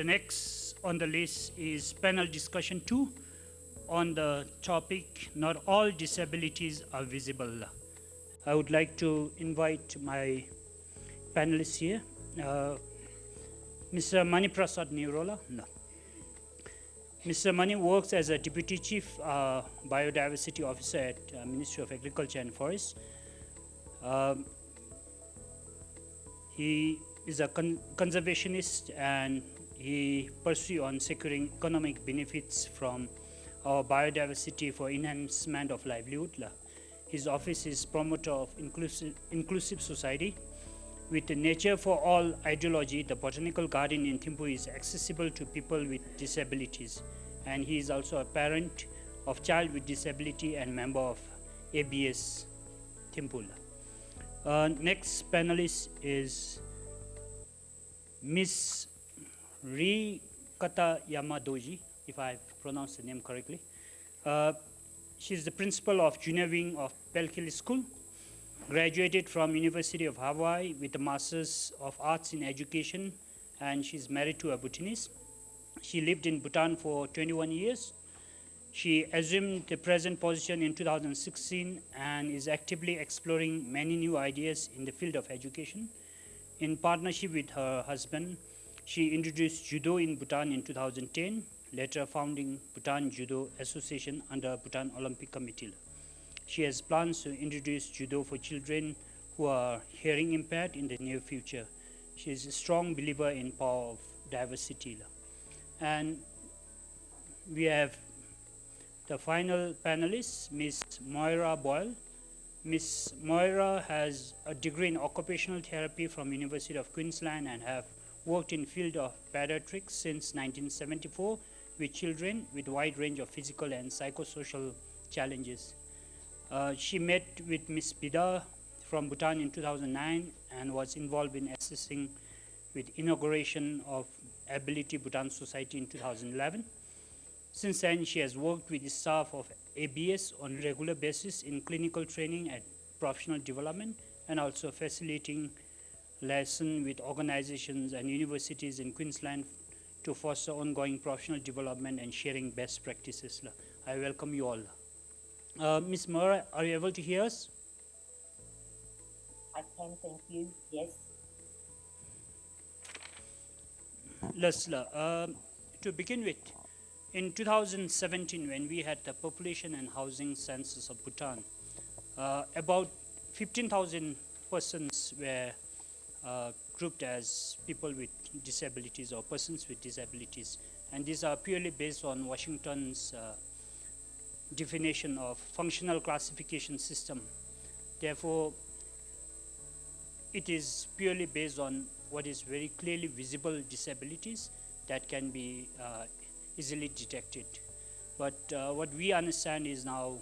next on the list is panel discussion 2 on the topic Not All Disabilities Are Visible. I would like to invite my panelists here. Mr. Mani Prasad Nirola. No. Mr. Mani works as a Deputy Chief Biodiversity Officer at Ministry of Agriculture and Forests. He is a conservationist and he pursues on securing economic benefits from our biodiversity for enhancement of livelihood. His office is promoter of inclusive society. With the Nature for All ideology, the botanical garden in Thimphu is accessible to people with disabilities, and he is also a parent of child with disability and member of ABS Thimphu. Next panelist is Ms. Rikata Yamadoji, if I pronounced the name correctly. She is the principal of junior wing of Perkins School. Graduated from University of Hawaii with a Masters of Arts in Education, and she's married to a Bhutanese. She lived in Bhutan for 21 years. She assumed the present position in 2016 and is actively exploring many new ideas in the field of education. In partnership with her husband, she introduced judo in Bhutan in 2010, later founding Bhutan Judo Association under Bhutan Olympic Committee. She has plans to introduce judo for children who are hearing impaired in the near future. She is a strong believer in power of diversity. And we have the final panelist, Ms. Moira Boyle. Ms. Moira has a degree in occupational therapy from University of Queensland and have worked in field of pediatrics since 1974 with children with wide range of physical and psychosocial challenges. She met with Ms. Bida from Bhutan in 2009 and was involved in assisting with inauguration of Ability Bhutan Society in 2011. Since then, she has worked with the staff of ABS on a regular basis in clinical training and professional development, and also facilitating lessons with organizations and universities in Queensland to foster ongoing professional development and sharing best practices. I welcome you all. Ms. Mora, are you able to hear us? I can, thank you. Yes. Lesla, to begin with, in 2017, when we had the population and housing census of Bhutan, about 15,000 persons were grouped as people with disabilities or persons with disabilities. And these are purely based on Washington's definition of functional classification system. Therefore, it is purely based on what is very clearly visible disabilities that can be easily detected. But what we understand is now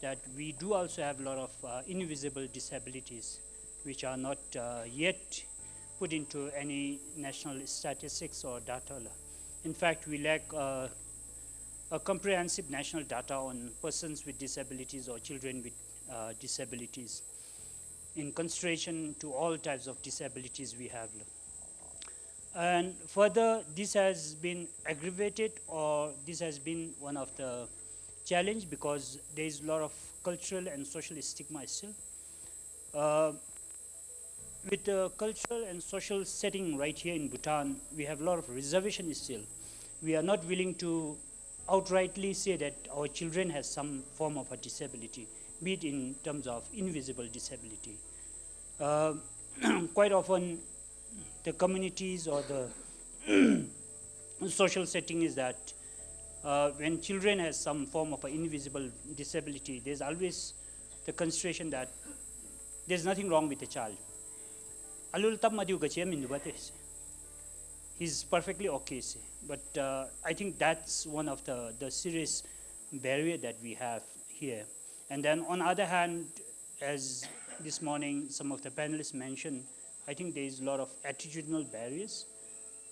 that we do also have a lot of invisible disabilities which are not yet put into any national statistics or data. In fact, we lack a comprehensive national data on persons with disabilities or children with disabilities in consideration to all types of disabilities we have. And further, this has been aggravated, or this has been one of the challenge because there is a lot of cultural and social stigma still. With the cultural and social setting right here in Bhutan, we have a lot of reservation still. We are not willing to outrightly say that our children has some form of a disability, be it in terms of invisible disability. Quite often, the communities or the social setting is that when children has some form of an invisible disability, there's always the consideration that there's nothing wrong with the child. He's perfectly okay, but I think that's one of the serious barrier that we have here. And then on the other hand, as this morning some of the panelists mentioned, I think there is a lot of attitudinal barriers.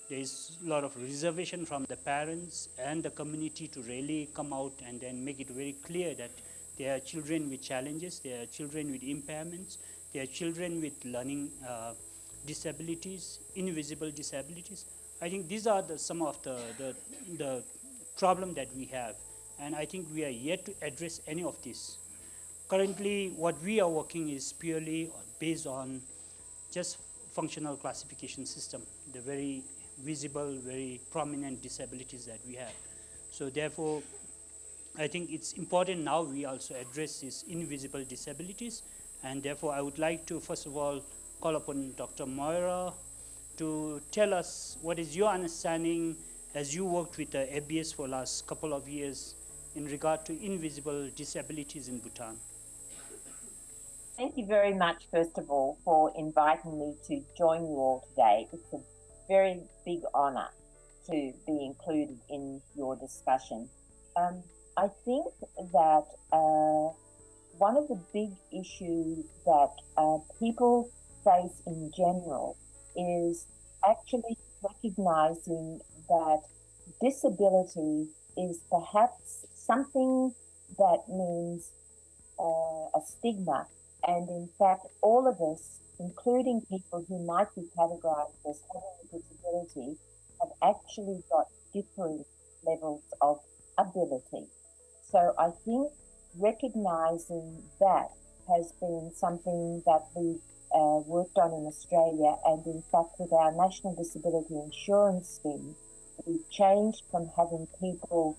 There is a lot of reservation from the parents and the community to really come out and then make it very clear that there are children with challenges, there are children with impairments, there are children with learning disabilities, invisible disabilities. I think these are some of the problem that we have, and I think we are yet to address any of this. Currently, what we are working is purely based on just functional classification system, the very visible, very prominent disabilities that we have. So therefore, I think it's important now we also address these invisible disabilities, and therefore I would like to first of all call upon Dr. Moira to tell us what is your understanding as you worked with the ABS for last couple of years in regard to invisible disabilities in Bhutan. Thank you very much, first of all, for inviting me to join you all today. It's a very big honour to be included in your discussion. I think that one of the big issues that people face in general is actually recognizing that disability is perhaps something that means a stigma. And in fact, all of us, including people who might be categorized as having a disability, have actually got different levels of ability. So I think recognizing that has been something that we've worked on in Australia, and in fact with our National Disability Insurance Scheme, we've changed from having people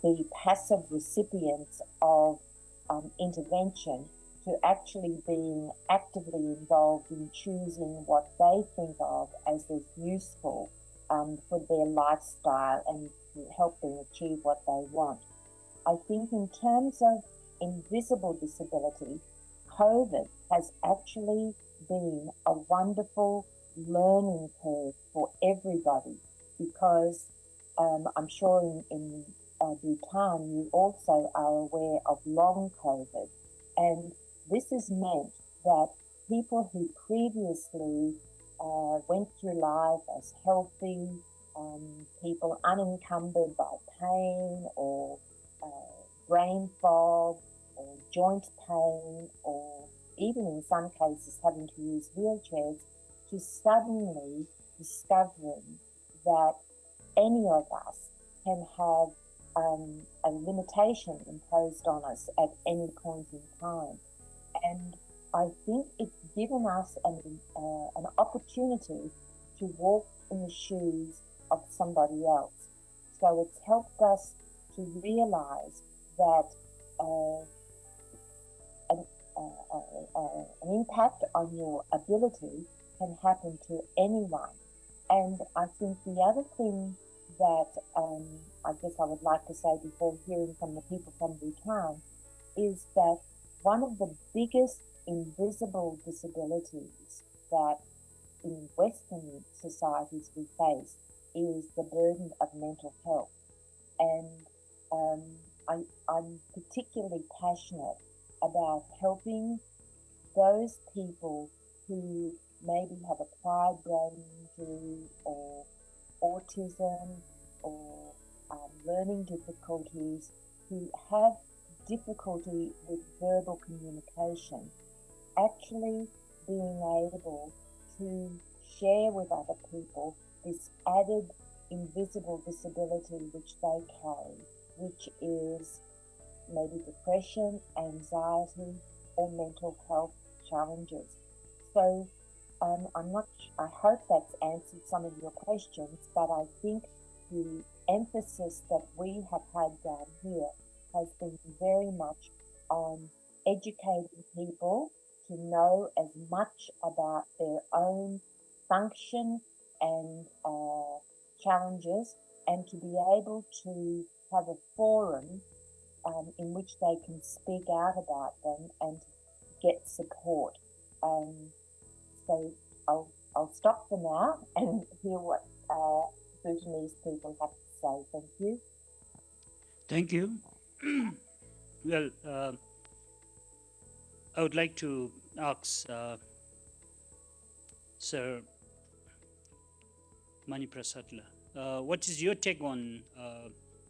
be passive recipients of intervention to actually being actively involved in choosing what they think of as useful for their lifestyle and to help them achieve what they want. I think in terms of invisible disability, COVID has actually been a wonderful learning curve for everybody, because I'm sure in Bhutan you also are aware of long COVID, and this has meant that people who previously went through life as healthy, people unencumbered by pain or brain fog or joint pain, or even in some cases having to use wheelchairs, to suddenly discovering that any of us can have a limitation imposed on us at any point in time. And I think it's given us an opportunity to walk in the shoes of somebody else. So it's helped us to realize that an impact on your ability can happen to anyone. And I think the other thing that I guess I would like to say before hearing from the people from Bhutan is that one of the biggest invisible disabilities that in Western societies we face is the burden of mental health. And I'm particularly passionate about helping those people who maybe have acquired brain injury or autism or learning difficulties, who have difficulty with verbal communication, actually being able to share with other people this added invisible disability which they carry, which is maybe depression, anxiety, or mental health challenges. So I hope that's answered some of your questions, but I think the emphasis that we have had down here has been very much on educating people to know as much about their own function and challenges, and to be able to have a forum in which they can speak out about them and get support. So I'll stop for now and hear what Bhutanese people have to say. Thank you. Thank you. Well, I would like to ask Sir Mani Prasadla, what is your take on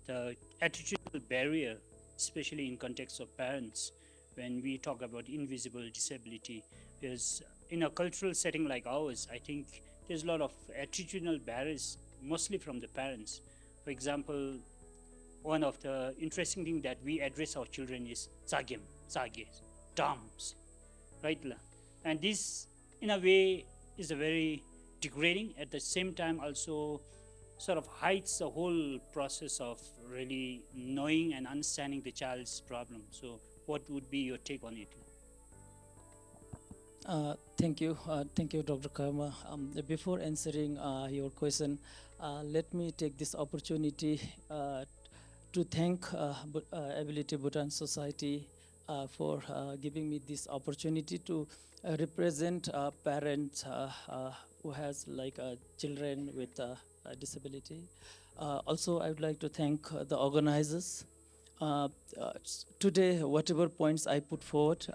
the attitudinal barrier, especially in context of parents, when we talk about invisible disability? Because in a cultural setting like ours, I think there's a lot of attitudinal barriers mostly from the parents. For example, one of the interesting things that we address our children is sagem, sage, terms, right? And this, in a way, is a very degrading. At the same time, also sort of hides the whole process of really knowing and understanding the child's problem. So, what would be your take on it? Thank you, Dr. Karma. Before answering your question, let me take this opportunity to thank Ability Bhutan Society for giving me this opportunity to represent parents who has like children with a disability. Also, I would like to thank the organizers. Today, whatever points I put forward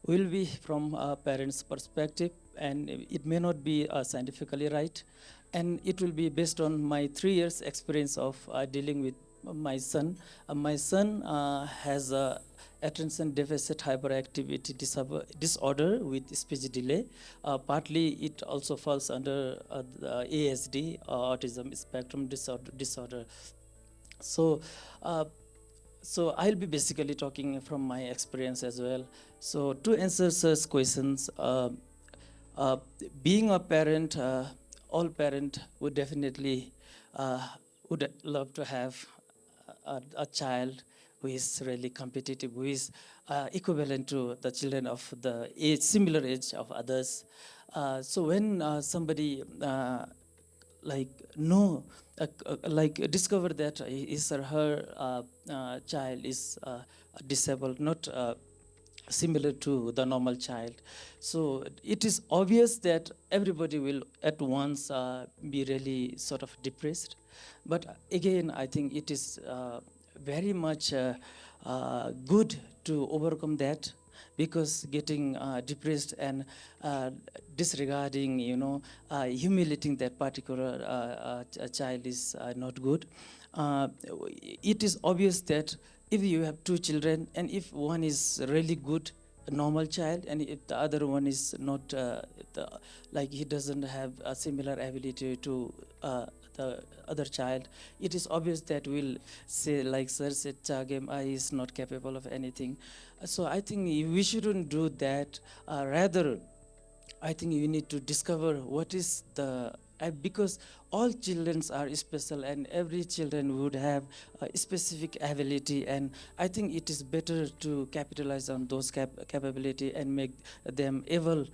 will be from a parent's perspective, and it may not be scientifically right, and it will be based on my 3 years experience of dealing with my son. My son has a attention deficit hyperactivity disorder with speech delay. Partly it also falls under the ASD, autism spectrum disorder. So so I'll be basically talking from my experience as well. So to answer such questions, uh, being a parent, all parent would definitely would love to have a child who is really competitive, who is equivalent to the children of the age, similar age of others. So when somebody like know like discover that his or her child is disabled, not similar to the normal child, so it is obvious that everybody will at once be really sort of depressed. But again, I think it is very much good to overcome that, because getting depressed and disregarding, humiliating that particular child is not good. It is obvious that if you have two children, and if one is really good, a normal child, and if the other one is not, like he doesn't have a similar ability to the other child, it is obvious that we'll say, like sir said, Chagem I is not capable of anything. So I think we shouldn't do that. Rather, I think you need to discover what is the because all children are special, and every children would have a specific ability, and I think it is better to capitalize on those capability and make them able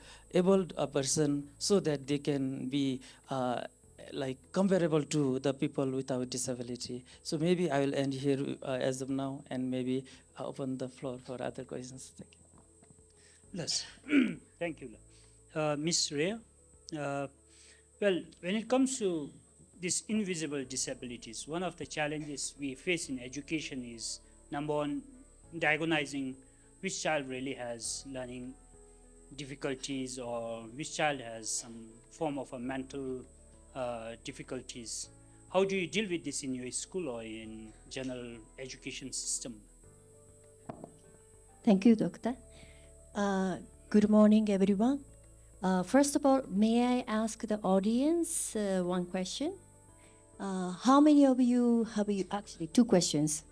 a person, so that they can be like comparable to the people without disability. So maybe I will end here as of now, and maybe open the floor for other questions. Thank you. Yes. Thank you. Ms. Rhea, well, when it comes to these invisible disabilities, one of the challenges we face in education is number one, diagnosing which child really has learning difficulties or which child has some form of a mental difficulties. How do you deal with this in your school or in general education system? Thank you, Doctor. Good morning, everyone. First of all, may I ask the audience one question? How many of you have actually two questions?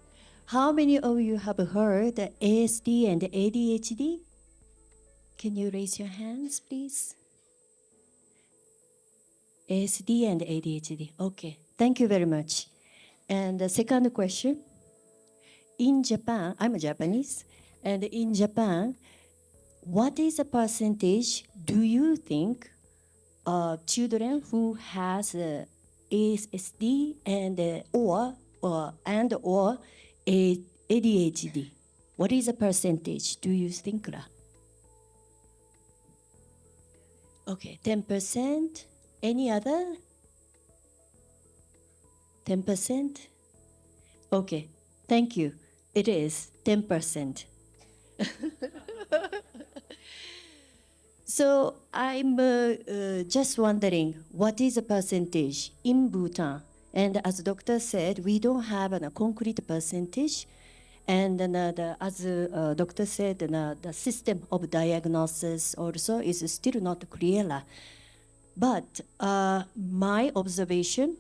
How many of you have heard the ASD and ADHD? Can you raise your hands, please? ASD and ADHD. Okay, thank you very much. And the second question, in Japan, I'm a Japanese, and in Japan, what is the percentage do you think children who has ASD and or ADHD? What is the percentage do you think? Okay, 10%. Any other? 10%? Okay, thank you. It is 10%. So I'm just wondering, what is the percentage in Bhutan? And as the doctor said, we don't have a concrete percentage. And as the doctor said, the system of diagnosis also is still not clear. But my observation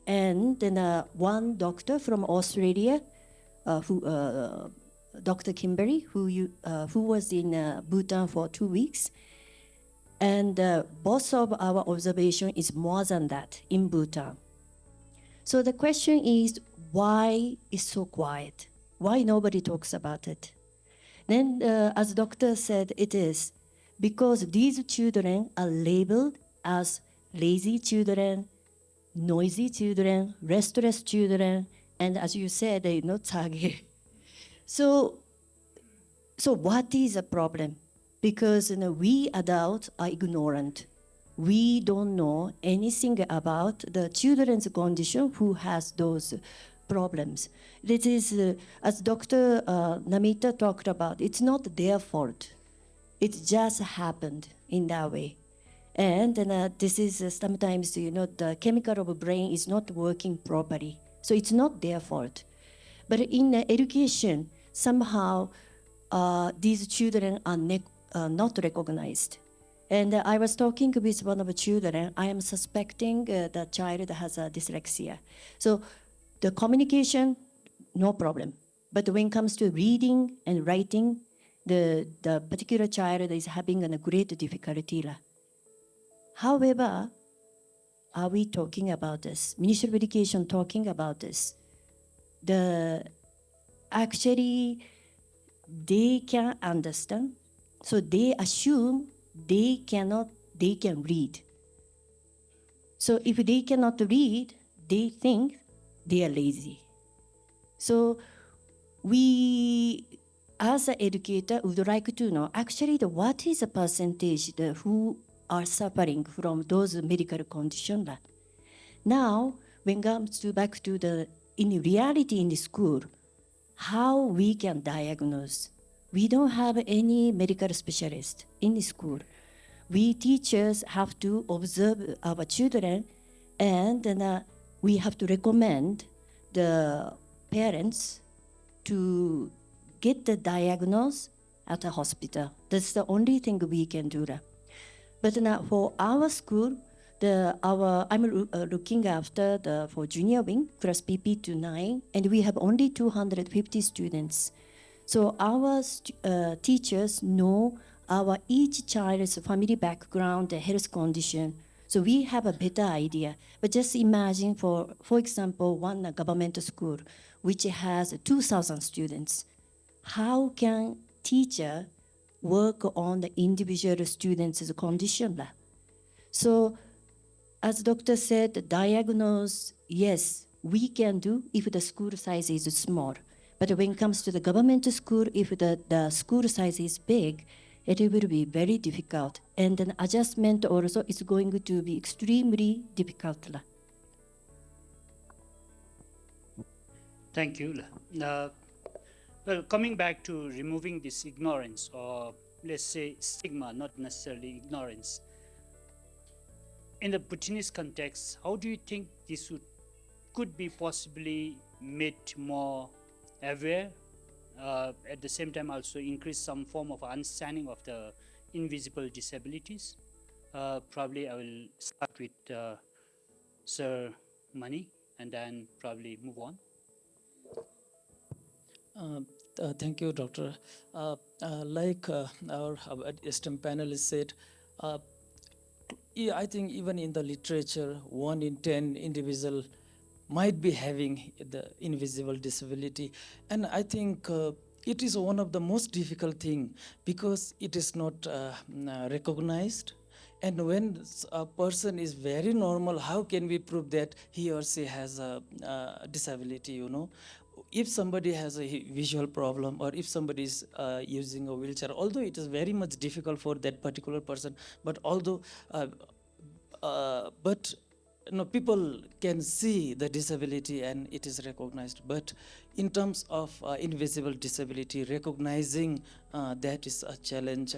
And then one doctor from Australia, Dr. Kimberly, who was in Bhutan for 2 weeks. And both of our observation is more than that in Bhutan. So the question is, why is so quiet? Why nobody talks about it? Then, as doctor said, it is because these children are labeled as lazy children, noisy children, restless children, and as you said, they not target. So what is the problem? Because we adults are ignorant. We don't know anything about the children's condition who has those problems. This is, as Dr. Namita talked about, it's not their fault. It just happened in that way. And this is sometimes, the chemical of brain is not working properly. So it's not their fault. But in education, somehow these children are not recognized. And I was talking with one of the children. I am suspecting the child has dyslexia. So the communication, no problem. But when it comes to reading and writing, the particular child is having a great difficulty. However, are we talking about this? Ministry of Education talking about this. Actually, they can understand, so they assume they can read. So if they cannot read, they think they are lazy. So we, as an educator, would like to know actually what is the percentage who are suffering from those medical conditions. Now, when it comes back to in reality in the school, how we can diagnose. We don't have any medical specialist in the school. We teachers have to observe our children, and then we have to recommend the parents to get the diagnosis at a hospital. That's the only thing we can do. But now for our school, I'm looking after for junior wing, class PP to 9, and we have only 250 students. So our teachers know our each child's family background, health condition. So we have a better idea. But just imagine, for example, one government school which has 2,000 students. How can teacher work on the individual students' condition? So as doctor said, diagnose, yes, we can do if the school size is small. But when it comes to the government school, if the school size is big, it will be very difficult. And then adjustment also is going to be extremely difficult. Thank you. Well, coming back to removing this ignorance, or let's say stigma, not necessarily ignorance, in the Bhutanese context, how do you think this could be possibly made more aware, at the same time also increase some form of understanding of the invisible disabilities? Probably I will start with Sir Mani and then probably move on. Thank you, Doctor. Like our esteemed panelist said, I think even in the literature, 1 in 10 individual might be having the invisible disability, and I think it is one of the most difficult thing because it is not recognized. And when a person is very normal, how can we prove that he or she has a disability? If somebody has a visual problem, or if somebody is using a wheelchair, although it is very much difficult for that particular person, but people can see the disability and it is recognized. But in terms of invisible disability, recognizing that is a challenge.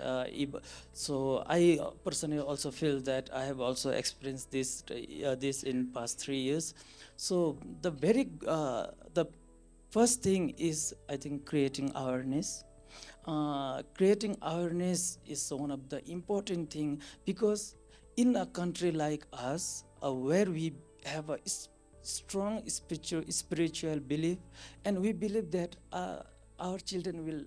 So I personally also feel that I have also experienced this in past 3 years. So the first thing is, I think, creating awareness. Creating awareness is one of the important thing, because in a country like us, where we have a strong spiritual belief, and we believe that our children will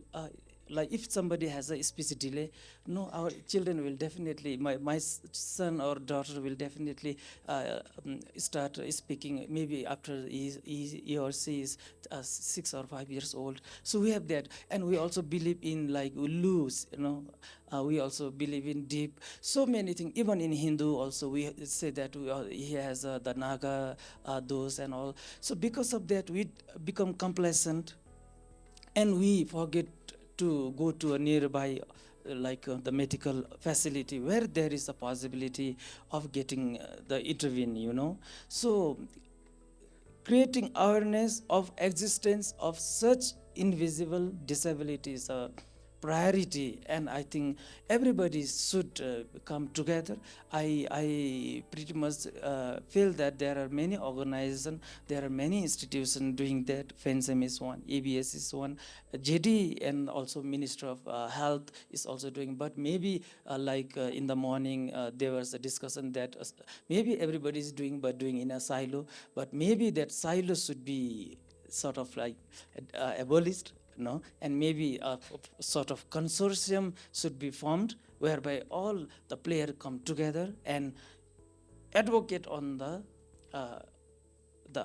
like if somebody has a speech delay, no, our children will definitely, my son or daughter will definitely start speaking maybe after he or she is 6 or 5 years old. So we have that, and we also believe in like loose, we also believe in deep, so many things. Even in Hindu also we say that he has the Naga those and all. So because of that we become complacent, and we forget to go to a nearby the medical facility where there is a possibility of getting the intervene. So creating awareness of existence of such invisible disabilities a priority, and I think everybody should come together. I pretty much feel that there are many organizations, there are many institutions doing that. FENSEM is one, ABS is one, JD, and also Minister of Health is also doing. But maybe in the morning there was a discussion that maybe everybody is doing, but doing in a silo. But maybe that silo should be sort of like abolished, and maybe a sort of consortium should be formed whereby all the players come together and advocate on the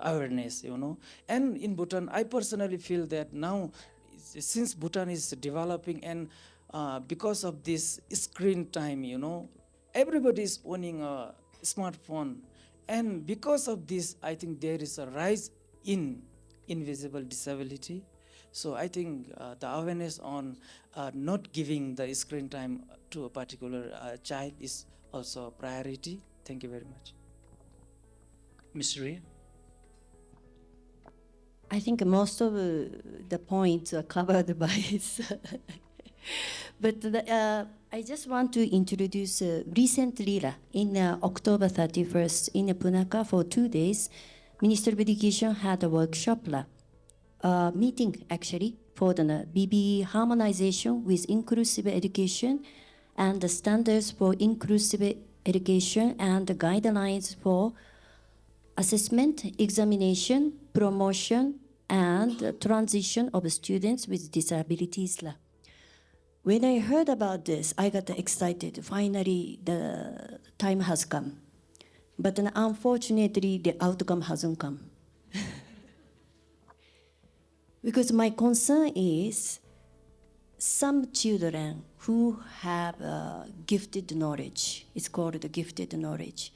awareness. And in Bhutan, I personally feel that now, since Bhutan is developing, and because of this screen time, everybody is owning a smartphone, and because of this, I think there is a rise in invisible disability. So I think the awareness on not giving the screen time to a particular child is also a priority. Thank you very much. Ms. Ria? I think most of the points are covered by his. But I just want to introduce recently in October 31st in Punakha for 2 days, Minister of Education had a workshop, meeting actually for the BB harmonization with inclusive education and the standards for inclusive education and the guidelines for assessment, examination, promotion, and transition of students with disabilities. When I heard about this, I got excited. Finally, the time has come. But then unfortunately, the outcome hasn't come. Because my concern is some children who have gifted knowledge, it's called the gifted knowledge,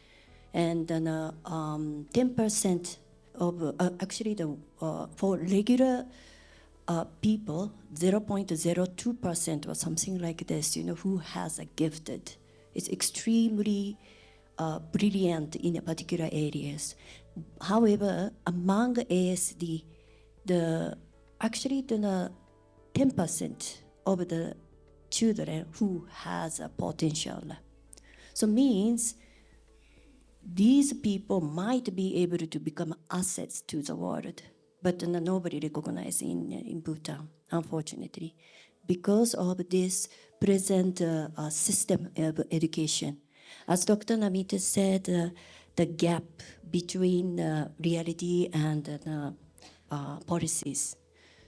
and then 10% of actually for regular people, 0.02% or something like this, who has a gifted. It's extremely brilliant in a particular areas. However, among ASD, actually the 10% of the children who has a potential. So means these people might be able to become assets to the world, but nobody recognizes in Bhutan, unfortunately, because of this present system of education. As Dr. Namita said, the gap between reality and policies.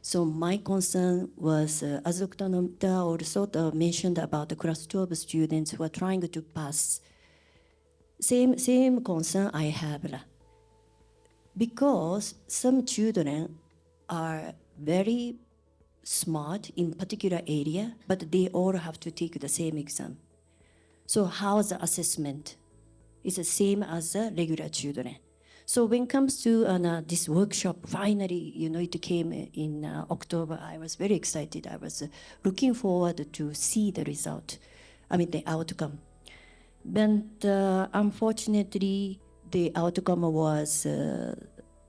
So my concern was, as Dr. Namita also mentioned about the class 12 students who are trying to pass. Same concern I have. Because some children are very smart in particular area, but they all have to take the same exam. So how's the assessment? It's the same as the regular children. So when it comes to this workshop, finally, it came in October. I was very excited. I was looking forward to see the result, the outcome. But unfortunately, the outcome was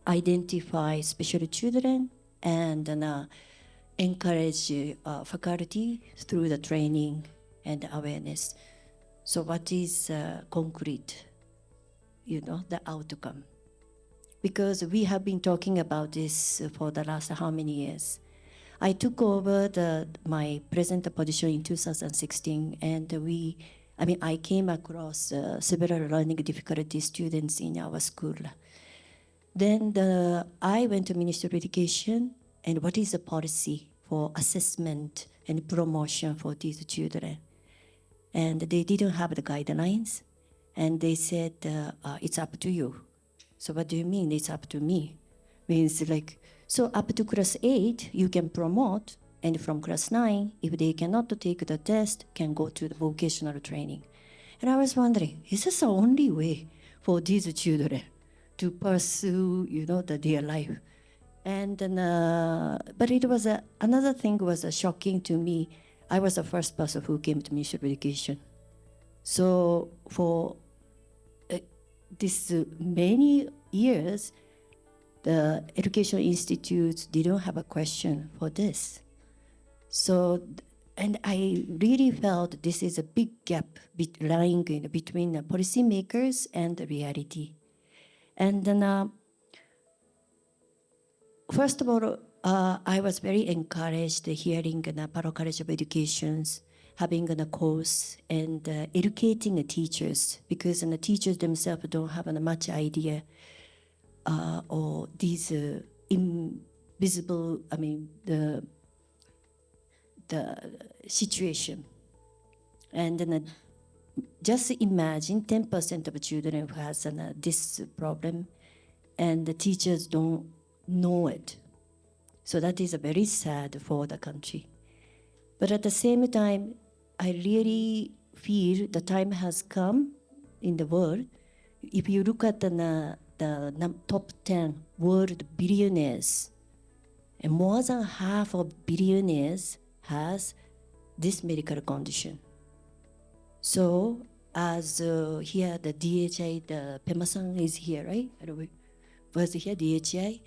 identify special children and encourage faculty through the training and awareness. So what is concrete, the outcome? Because we have been talking about this for the last how many years. I took over my present position in 2016, and I came across several learning difficulty students in our school. Then I went to Ministry of Education, and what is the policy for assessment and promotion for these children? And they didn't have the guidelines, and they said, it's up to you. So what do you mean it's up to me? Means like, so up to class 8, you can promote, and from class 9, if they cannot take the test, can go to the vocational training. And I was wondering, is this the only way for these children to pursue, their life? And then, but it was another thing was shocking to me. I was the first person who came to Ministry of Education. So for this many years, the education institutes didn't have a question for this. So, and I really felt this is a big gap lying between the policymakers and the reality. And then, first of all, I was very encouraged hearing Paro College of Education's having a course and educating the teachers, because the teachers themselves don't have much idea or these invisible, the situation. And then just imagine 10% of children who has this problem, and the teachers don't know it. So that is very sad for the country. But at the same time, I really feel the time has come in the world. If you look at the top 10 world billionaires, and more than half of billionaires has this medical condition. So as here the DHI, the Pema-san is here, right? Was here DHI.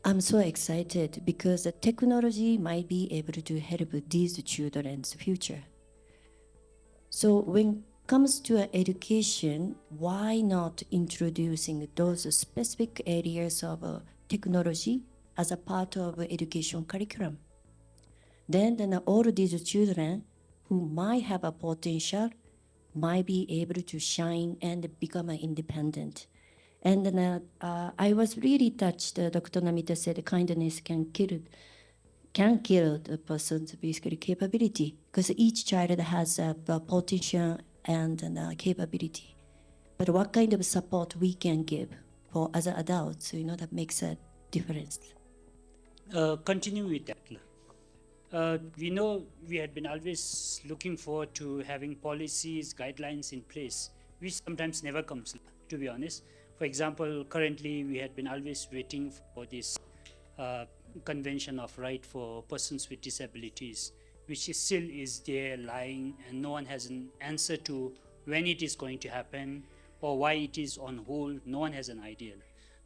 I'm so excited because the technology might be able to help these children's future. So when it comes to education, why not introducing those specific areas of technology as a part of education curriculum? Then all these children who might have a potential might be able to shine and become independent. And then I was really touched. Dr. Namita said kindness can kill the person's basically capability, because each child has a potential and capability. But what kind of support we can give for other adults, that makes a difference. Continue with that. We know we had been always looking forward to having policies, guidelines in place, which sometimes never comes, to be honest. For example, currently we had been always waiting for this Convention of Right for Persons with Disabilities, which still is there lying, and no one has an answer to when it is going to happen or why it is on hold. No one has an idea.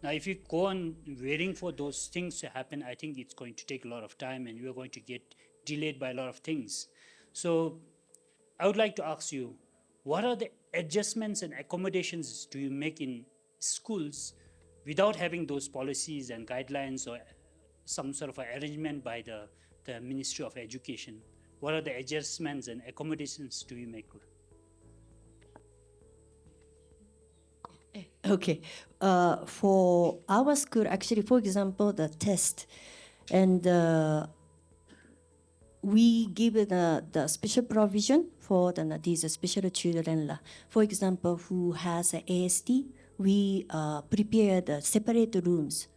Now, if you go on waiting for those things to happen, I think it's going to take a lot of time, and we're going to get delayed by a lot of things. So I would like to ask you, what are the adjustments and accommodations do you make in schools without having those policies and guidelines or some sort of arrangement by the Ministry of Education? What are the adjustments and accommodations do you make? Okay. For our school, actually, for example, the test, and we give the special provision for these special children. For example, who has ASD, we prepare the separate rooms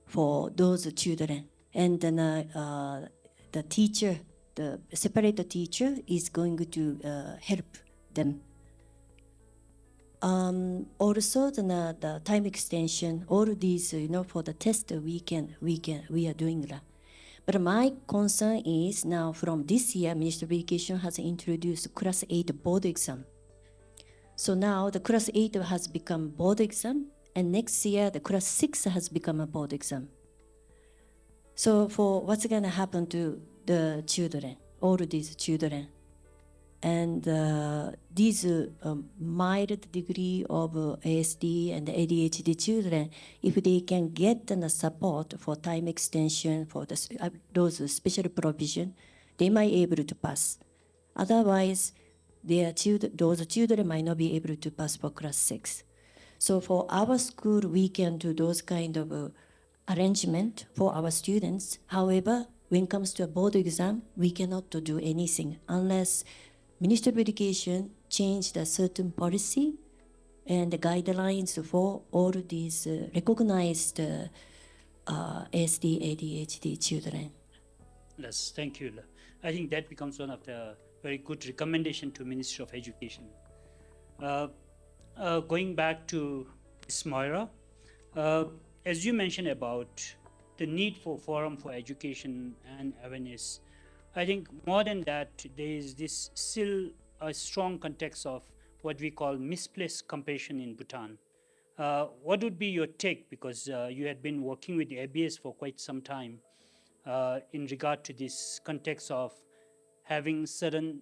for those children. And then the teacher, the separate teacher is going to help them. Also the time extension, all these, for the test we are doing that. But my concern is now from this year, Ministry of Education has introduced class 8 board exam. So now the class 8 has become board exam, and next year the class 6 has become a board exam. So for what's going to happen to the children, all these children, and these mild degree of ASD and ADHD children, if they can get the support for time extension, for those special provision, they might be able to pass. Otherwise, those children might not be able to pass for class 6. So for our school, we can do those kind of arrangement for our students. However, when it comes to a board exam, we cannot to do anything unless Ministry of Education changed a certain policy and the guidelines for all these recognized ASD, ADHD children. Yes, thank you. I think that becomes one of the very good recommendation to Ministry of Education. Uh, Going back to Ms. Moira, uh, as you mentioned about the need for forum for education and awareness, I think more than that, there is this still a strong context of what we call misplaced compassion in Bhutan. What would be your take, because you had been working with the ABS for quite some time, in regard to this context of having certain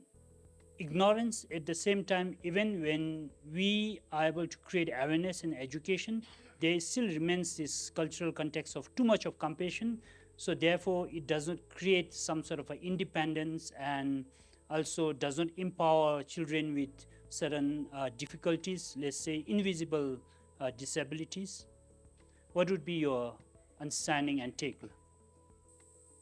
ignorance at the same time, even when we are able to create awareness and education, there still remains this cultural context of too much of compassion. So therefore it does not create some sort of independence, and also does not empower children with certain difficulties, let's say invisible disabilities. What would be your understanding and take?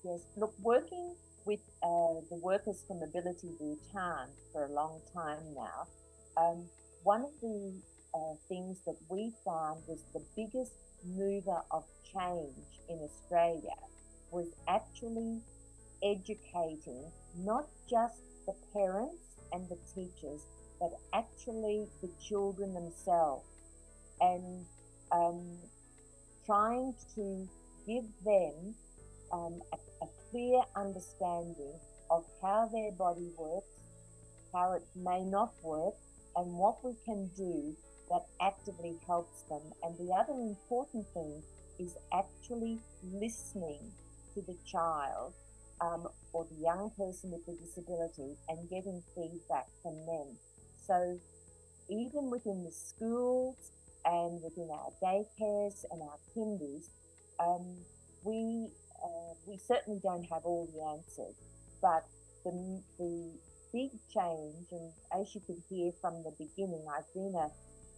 Yes, look, working with the Workers for Mobility Bhutan for a long time now, one of the things that we found was the biggest mover of change in Australia was actually educating not just the parents and the teachers, but actually the children themselves, and trying to give them a clear understanding of how their body works, how it may not work, and what we can do that actively helps them. And the other important thing is actually listening to the child, or the young person with the disability, and getting feedback from them. So even within the schools and within our daycares and our kindies, um, we we certainly don't have all the answers, but the big change, and as you could hear from the beginning, I've been a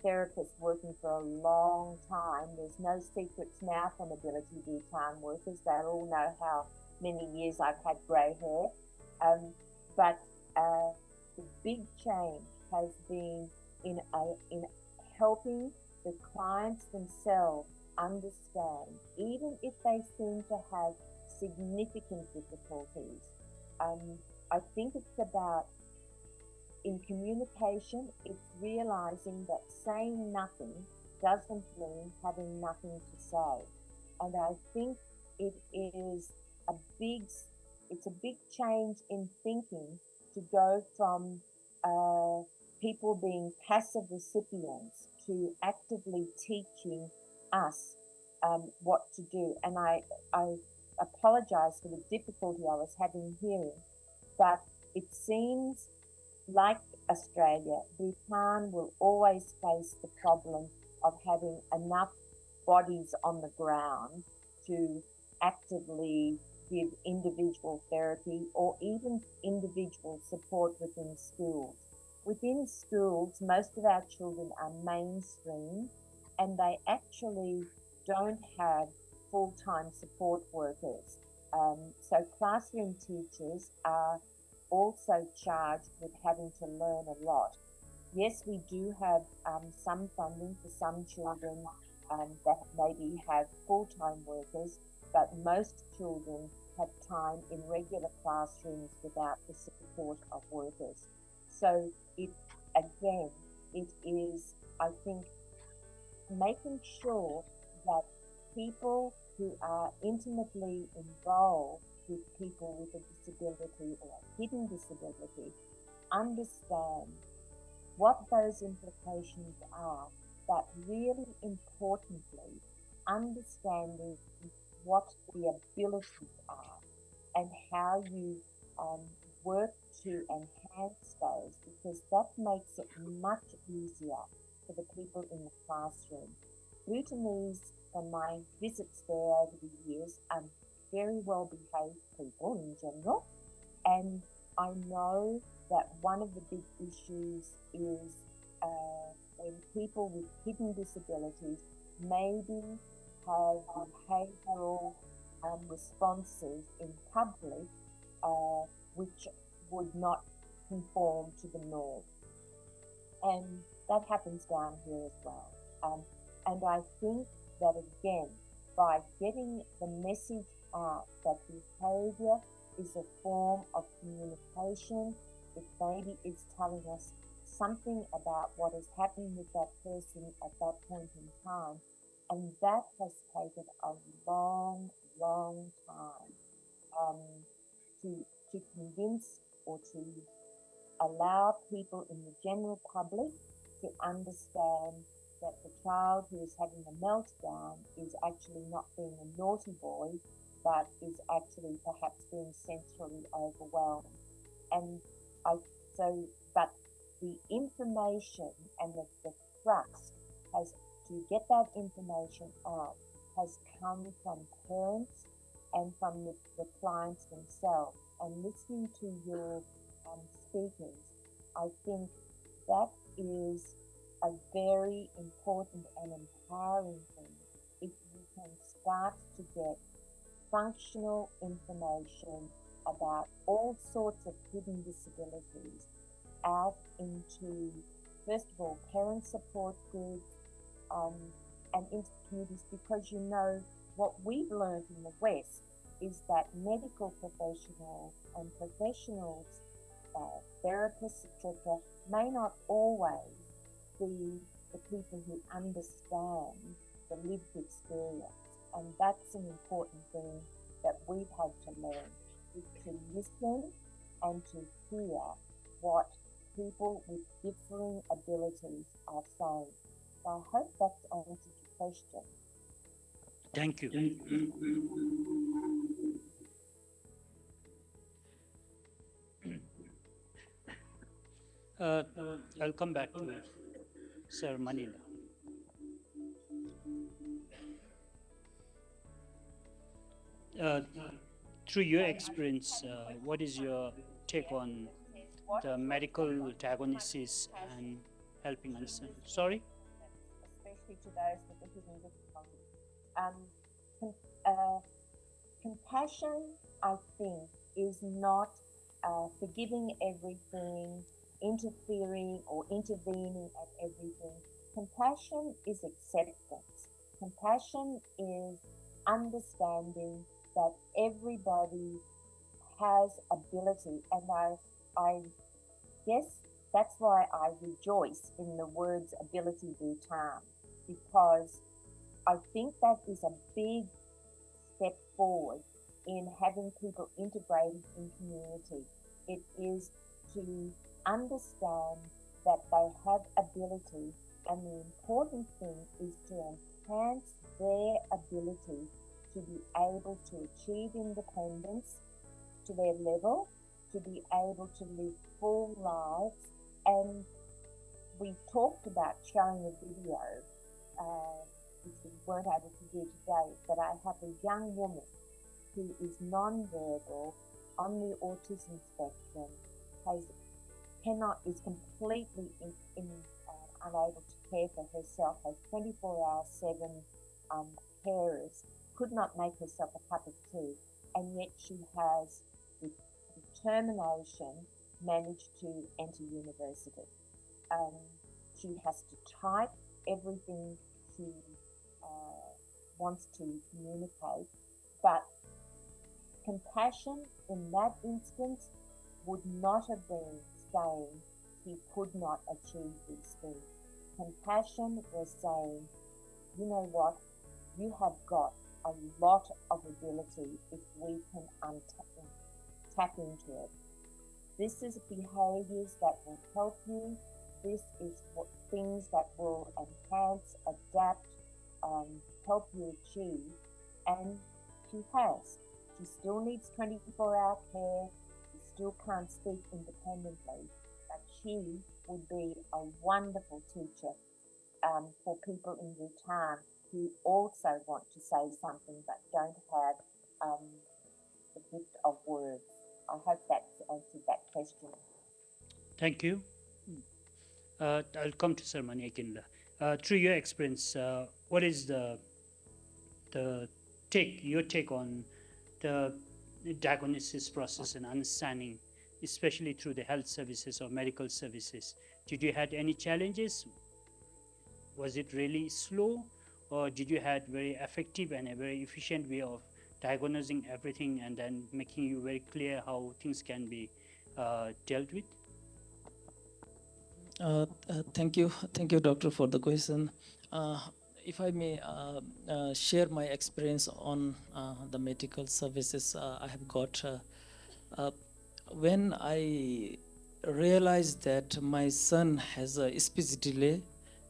therapist working for a long time. There's no secrets now for Mobility Bhutan workers. They all know how many years I've had grey hair. But the big change has been in helping the clients themselves understand, even if they seem to have significant difficulties. I think it's about, in communication, it's realizing that saying nothing doesn't mean having nothing to say. And I think it is a big, it's a big change in thinking to go from people being passive recipients to actively teaching us what to do. And I apologize for the difficulty I was having hearing, but it seems like Australia, Bhutan will always face the problem of having enough bodies on the ground to actively give individual therapy or even individual support within schools. Within schools, most of our children are mainstream, and they actually don't have full-time support workers. So classroom teachers are also charged with having to learn a lot. Yes, we do have some funding for some children that maybe have full-time workers, but most children have time in regular classrooms without the support of workers. So it, again, it is, I think, making sure that people who are intimately involved with people with a disability or a hidden disability understand what those implications are, but really importantly, understanding what the abilities are and how you work to enhance those, because that makes it much easier for the people in the classroom. Bhutanese, from my visits there over the years, are very well behaved people in general, and I know that one of the big issues is when people with hidden disabilities maybe have behavioural responses in public which would not conform to the norm. And that happens down here as well. And I think that again, by getting the message out that behaviour is a form of communication, it maybe is telling us something about what is happening with that person at that point in time. And that has taken a long, long time to convince or to allow people in the general public to understand that the child who is having a meltdown is actually not being a naughty boy, but is actually perhaps being sensorily overwhelmed. And I but the information and the thrust has to get that information out has come from parents and from the clients themselves. And listening to your speakers, I think that is a very important and empowering thing if we can start to get functional information about all sorts of hidden disabilities out into, first of all, parent support groups and into communities, because you know what we've learned in the West is that medical professionals and professionals, therapists, etc., may not always be the people who understand the lived experience. And that's an important thing that we've had to learn, is to listen and to hear what people with differing abilities are saying. So I hope that's answered your question. Thank you. I'll come back to Sir Manila. Uh, through your experience, what is your take on the medical diagnosis and helping understand? Sorry? Especially to those with the hidden difficulties. Com- uh, Compassion, I think, is not forgiving everything, interfering or intervening at everything. Compassion is acceptance. Compassion is understanding that everybody has ability, and I guess that's why I rejoice in the words ability Bhutan, because I think that is a big step forward in having people integrated in community. It is to understand that they have ability, and the important thing is to enhance their ability to be able to achieve independence to their level, to be able to live full lives. And we talked about showing a video, which we weren't able to do today, but I have a young woman who is non-verbal, on the autism spectrum, is completely unable to care for herself, has 24-hour-7 carers, could not make herself a cup of tea, and yet she has, with determination, managed to enter university. She has to type everything she wants to communicate, but compassion in that instance would not have been saying he could not achieve these things. Compassion was saying, you know what, you have got a lot of ability if we can tap into it. This is behaviours that will help you. This is what things that will enhance, adapt, help you achieve. And she has. She still needs 24-hour care. She still can't speak independently. But she would be a wonderful teacher for people in Bhutan who also want to say something but don't have the gift of words. I hope that's answered that question. Thank you. I'll come to Sarmani again. Through your experience, what is the your take on the diagnosis process and understanding, especially through the health services or medical services? Did you had any challenges? Was it really slow, or did you had very effective and a very efficient way of diagnosing everything and then making you very clear how things can be dealt with? Thank you, doctor, for the question. Uh, if I may share my experience on the medical services I have got, uh, when I realized that my son has a speech delay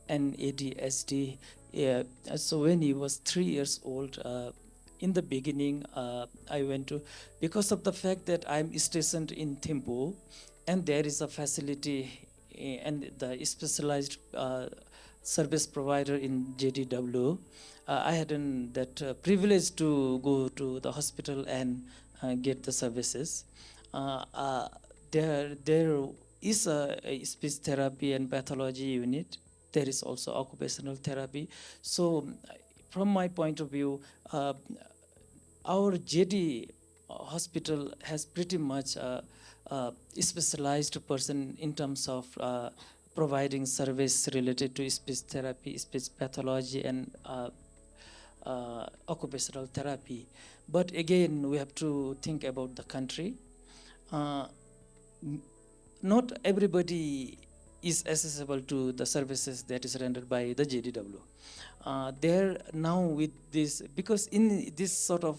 and ADHD, yeah, so when he was 3 years old, in the beginning, I went to, because of the fact that I'm stationed in Thimphu, and there is a facility and the specialized service provider in JDW. I had that privilege to go to the hospital and get the services. Uh, uh, there is a speech therapy and pathology unit. There is also occupational therapy. So, from my point of view, our JD hospital has pretty much specialized person in terms of providing service related to speech therapy, speech pathology, and occupational therapy. But again, we have to think about the country. Uh, Not everybody is accessible to the services that is rendered by the JDW. There now with this, because in this sort of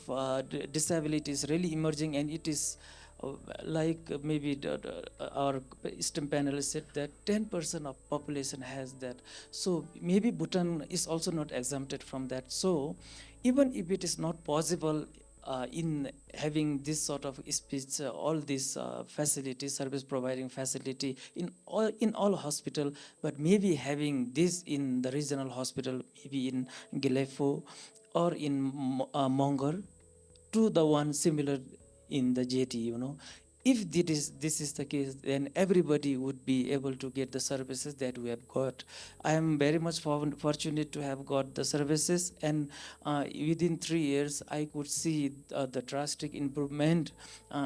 disability is really emerging, and it is like maybe our STEM panelists said that 10% of population has that. So maybe Bhutan is also not exempted from that. So even if it is not possible in having this sort of speech, all these facilities, service providing facility in all hospital, but maybe having this in the regional hospital, maybe in Gilefo or in Mongar, to the one similar in the JT, you know. If this is the case, then everybody would be able to get the services that we have got. I am very much fortunate to have got the services, and within 3 years, I could see the drastic improvement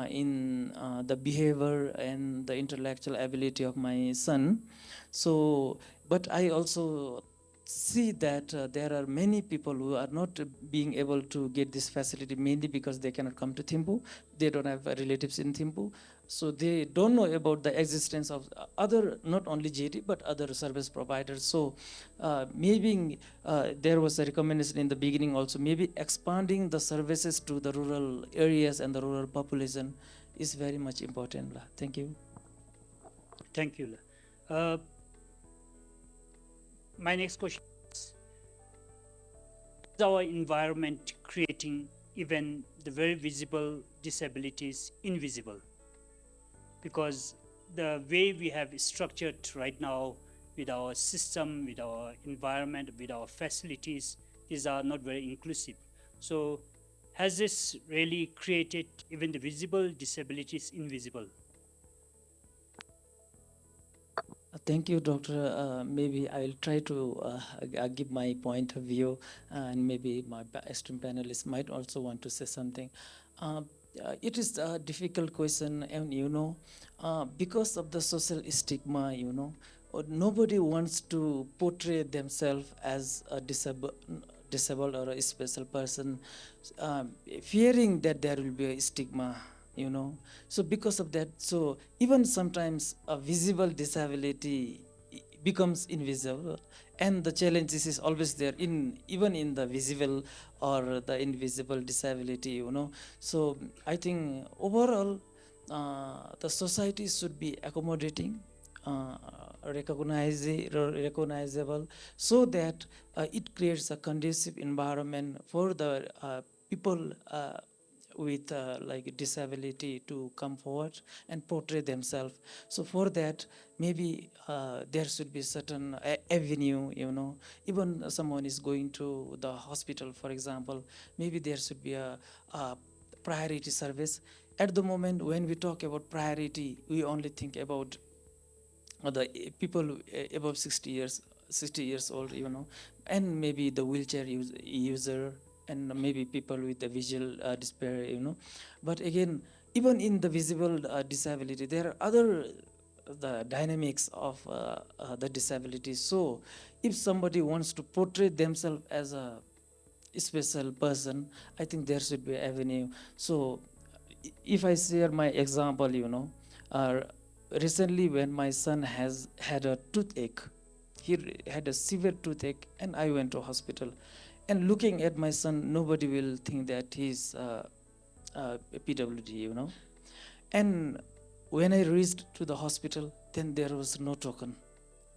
in the behavior and the intellectual ability of my son. So, but I also see that there are many people who are not being able to get this facility, mainly because they cannot come to Thimphu. They don't have relatives in Thimphu. So they don't know about the existence of other, not only JT, but other service providers. So maybe there was a recommendation in the beginning also, maybe expanding the services to the rural areas and the rural population is very much important. Thank you. Thank you. Uh, my next question is our environment creating even the very visible disabilities invisible? Because the way we have structured right now with our system, with our environment, with our facilities, these are not very inclusive. So, has this really created even the visible disabilities invisible? Thank you, Doctor. Maybe I'll try to give my point of view, and maybe my esteemed panelists might also want to say something. Uh, it is a difficult question, and because of the social stigma, nobody wants to portray themselves as a disabled or a special person, fearing that there will be a stigma, so because of that, so even sometimes a visible disability becomes invisible, and the challenges is always there in even in the visible or the invisible disability, so I think overall the society should be accommodating, uh, recognizable, so that it creates a conducive environment for the people with like disability to come forward and portray themselves. So for that, maybe there should be certain avenue, even someone is going to the hospital, for example, maybe there should be a priority service. At the moment when we talk about priority, we only think about the people above 60 years old, and maybe the wheelchair user, and maybe people with the visual despair. But again, even in the visible disability, there are other the dynamics of the disability. So if somebody wants to portray themselves as a special person, I think there should be avenue. So if I share my example, uh, recently when my son has had a toothache, he had a severe toothache, and I went to hospital. And looking at my son, nobody will think that he's a PWD. And when I reached to the hospital, then there was no token.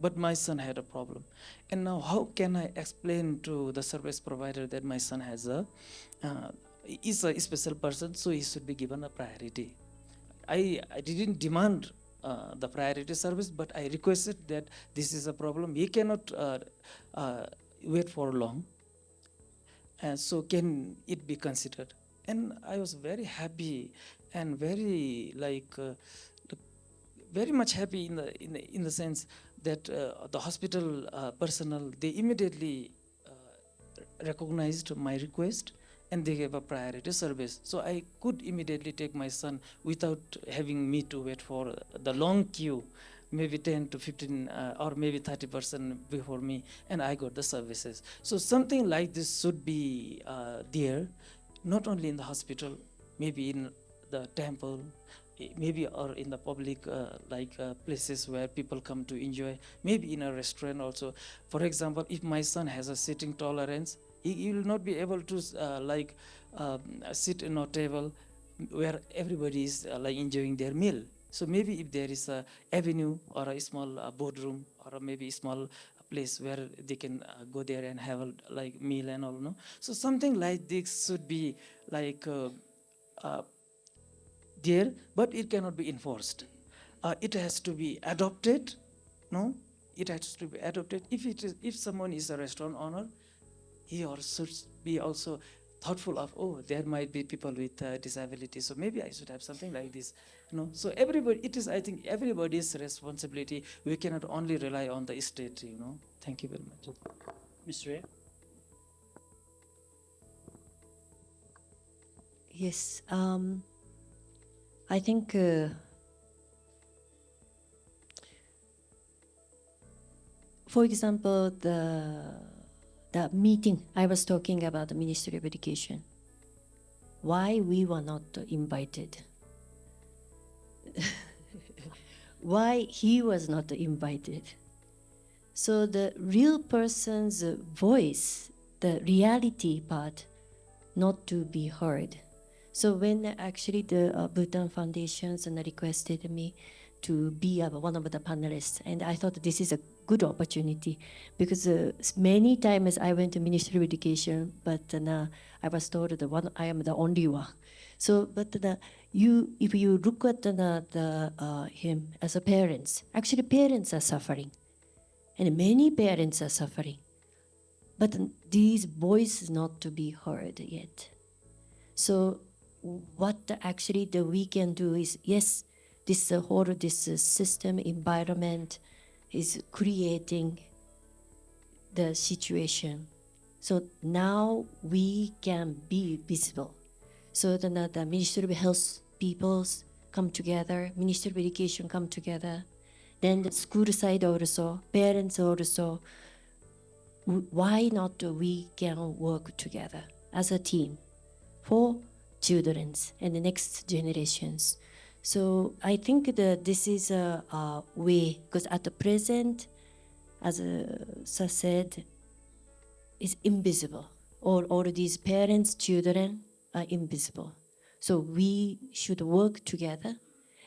But my son had a problem. And now how can I explain to the service provider that my son is a special person, so he should be given a priority? I didn't demand the priority service, but I requested that this is a problem. He cannot wait for long. And so can it be considered? And I was very happy and very very much happy in the sense that the hospital personnel, they immediately recognized my request, and they gave a priority service. So I could immediately take my son without having me to wait for the long queue, maybe 10 to 15 or maybe 30% before me, and I got the services. So something like this should be there, not only in the hospital, maybe in the temple, maybe or in the public places where people come to enjoy, maybe in a restaurant also. For example, if my son has a sitting tolerance, he will not be able to sit in a table where everybody is enjoying their meal. So maybe if there is a avenue or a small boardroom or maybe a small place where they can go there and have a meal and all, no. So something like this should be uh, there, but it cannot be enforced. It has to be adopted, no? It has to be adopted. If someone is a restaurant owner, he or should be also thoughtful of, oh, there might be people with disabilities, so maybe I should have something like this. So everybody, it is, I think, everybody's responsibility. We cannot only rely on the state. Thank you very much. Ms. Ray? Yes, I think for example, the meeting I was talking about, the Ministry of Education, why we were not invited, why he was not invited. So the real person's voice, the reality part, not to be heard. So when actually the Bhutan Foundations requested me to be one of the panelists, and I thought this is a good opportunity because many times I went to Ministry of Education, but I was told that I am the only one. So, but if you look at him as a parents, actually parents are suffering, and many parents are suffering, but these voices not to be heard yet. So what actually we can do is, yes, this whole system environment is creating the situation. So now we can be visible. So the Ministry of Health peoples come together, Ministry of Education come together, then the school side also, parents also. Why not we can work together as a team for children's and the next generations? So I think that this is a way, because at the present, as Sir said, is invisible. All these parents, children are invisible. So we should work together.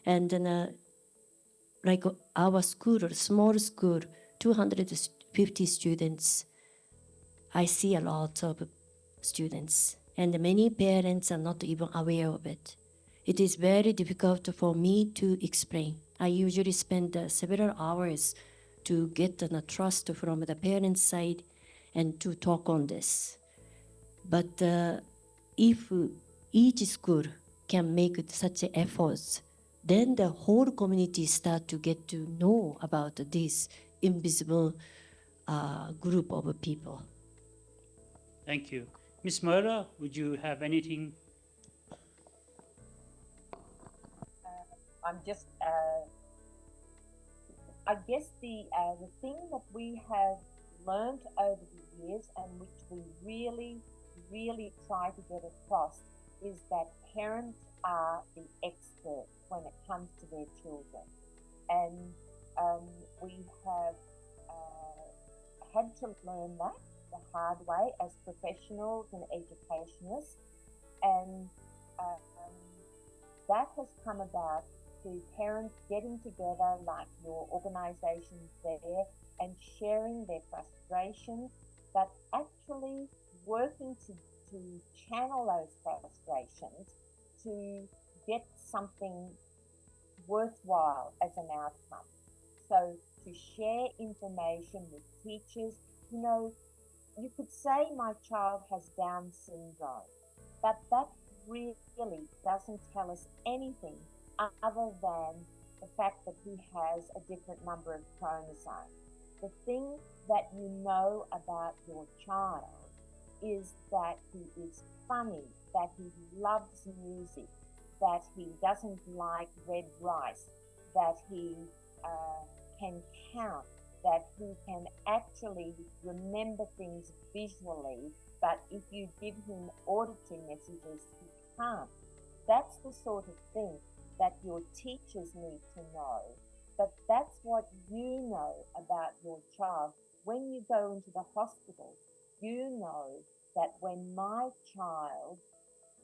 And then like our school, small school, 250 students, I see a lot of students, and many parents are not even aware of it. It is very difficult for me to explain. I usually spend several hours to get the trust from the parents' side and to talk on this. But if each school can make such efforts, then the whole community start to get to know about this invisible group of people. Thank you. Ms. Mura, would you have anything? I'm just, I guess the thing that we have learned over the years and which we really try to get across is that parents are the experts when it comes to their children. And we have had to learn that the hard way as professionals and educationists. And that has come about through parents getting together, like your organisations there, and sharing their frustrations, but actually working to channel those frustrations to get something worthwhile as an outcome. So to share information with teachers, you know, you could say my child has Down syndrome, but that really doesn't tell us anything other than the fact that he has a different number of chromosomes. The thing that you know about your child is that he is funny, that he loves music, that he doesn't like red rice, that he can count, that he can actually remember things visually, but if you give him auditory messages, he can't. That's the sort of thing that your teachers need to know. But that's what you know about your child. When you go into the hospital, you know that when my child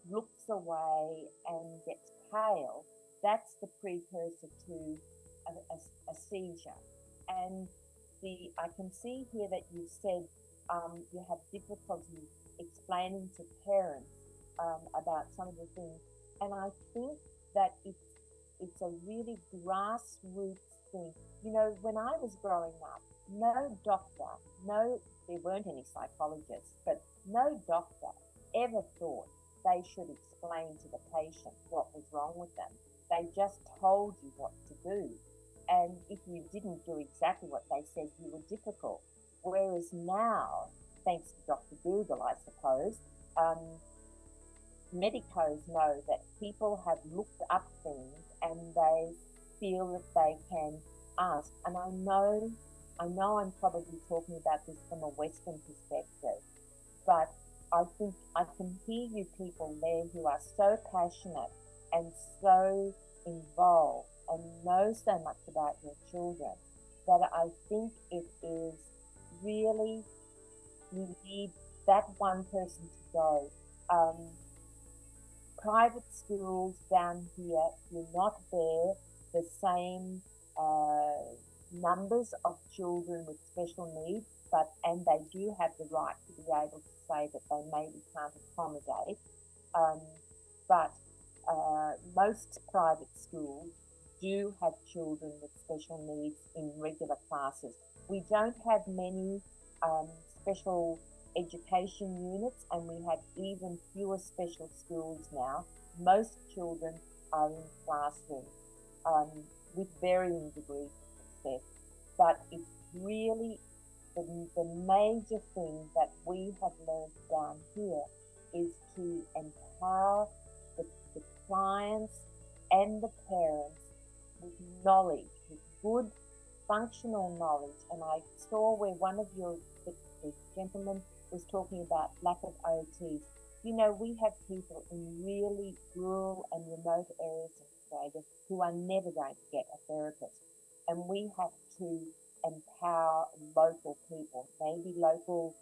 looks away and gets pale, that's the precursor to a seizure. And I can see here that you said you have difficulty explaining to parents about some of the things, and I think that it's a really grassroots thing. You know, when I was growing up, no doctor, there weren't any psychologists, but no doctor ever thought they should explain to the patient what was wrong with them. They just told you what to do. And if you didn't do exactly what they said, you were difficult. Whereas now, thanks to Dr. Google, I suppose, medicos know that people have looked up things and they feel that they can ask. And I know I'm probably talking about this from a Western perspective, but I think I can hear you people there who are so passionate and so involved and know so much about your children that I think it is really, you need that one person to go. Private schools down here do not bear the same numbers of children with special needs, and they do have the right to be able to say that they maybe can't accommodate. But most private schools do have children with special needs in regular classes. We don't have many special education units, and we have even fewer special schools now. Most children are in classrooms with varying degrees of success. But it's really the major thing that we have learned down here is to empower the clients and the parents with knowledge, with good functional knowledge. And I saw where one of the gentlemen was talking about lack of OTs. You know, we have people in really rural and remote areas of Australia who are never going to get a therapist. And we have to empower local people, maybe local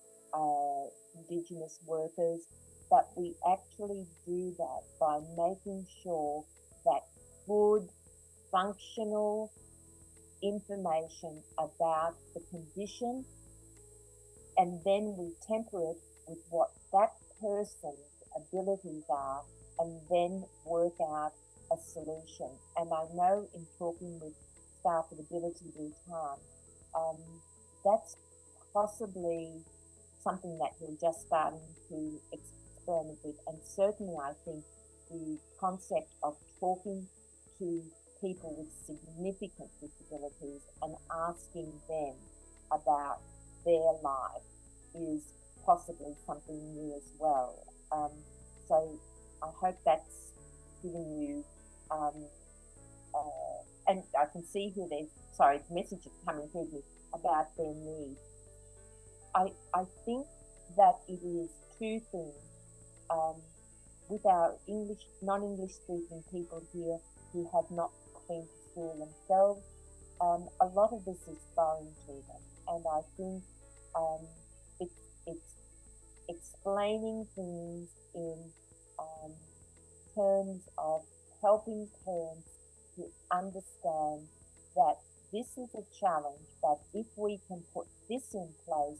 Indigenous workers, but we actually do that by making sure that good, functional information about the condition, and then we temper it with what that person's abilities are, and then work out a solution. And I know in talking with staff with Ability Bhutan, that's possibly something that we're just starting to experiment with. And certainly I think the concept of talking to significant disabilities and asking them about their life is possibly something new as well. So I hope that's giving you, and I can see who there's, messages coming through me about their needs. I think that it is two things. With our non-English speaking people here who have not been to school themselves, a lot of this is foreign to them, and I think it's explaining things in terms of helping parents to understand that this is a challenge, but if we can put this in place,